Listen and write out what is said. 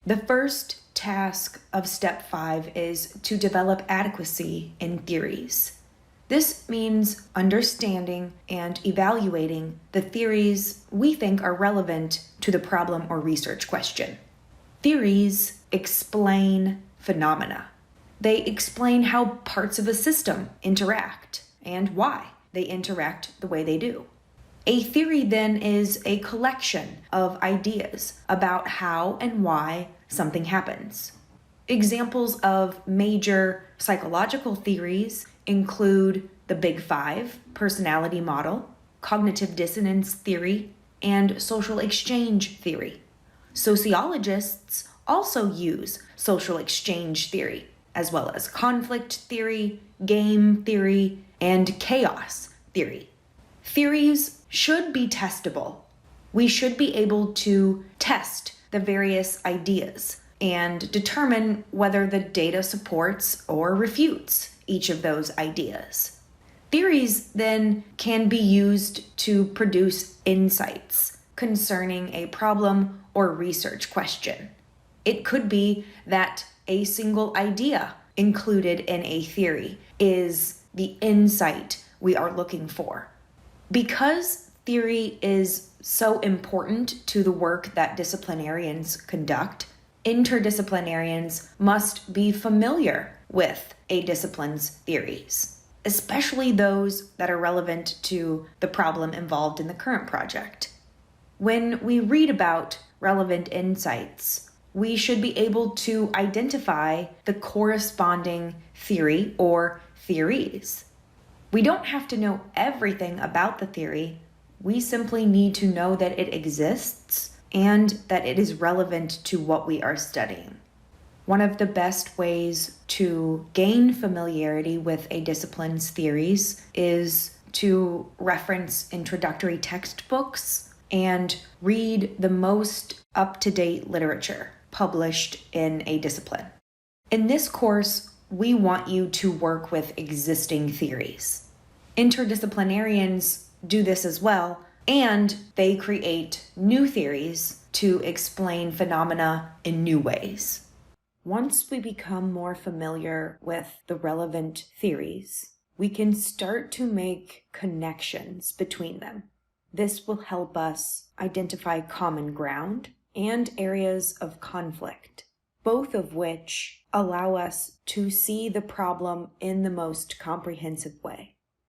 The first task of step 5 is to develop adequacy in theories. This means understanding and evaluating the theories we think are relevant to the problem or research question. Theories explain phenomena. They explain how parts of a system interact and why they interact the way they do. A theory then is a collection of ideas about how and why something happens. Examples of major psychological theories include the Big Five personality model, cognitive dissonance theory, and social exchange theory. Sociologists also use social exchange theory, as well as conflict theory, game theory, and chaos theory. Theories should be testable. We should be able to test the various ideas and determine whether the data supports or refutes each of those ideas. Theories then can be used to produce insights concerning a problem or research question. It could be that a single idea included in a theory is the insight we are looking for. Because theory is so important to the work that disciplinarians conduct, interdisciplinarians must be familiar with a discipline's theories, especially those that are relevant to the problem involved in the current project. When we read about relevant insights, we should be able to identify the corresponding theory or theories. We don't have to know everything about the theory. We simply need to know that it exists and that it is relevant to what we are studying. One of the best ways to gain familiarity with a discipline's theories is to reference introductory textbooks and read the most up-to-date literature published in a discipline. In this course, we want you to work with existing theories. Interdisciplinarians do this as well, and they create new theories to explain phenomena in new ways. Once we become more familiar with the relevant theories, we can start to make connections between them. This will help us identify common ground and areas of conflict, both of which allow us to see the problem in the most comprehensive way.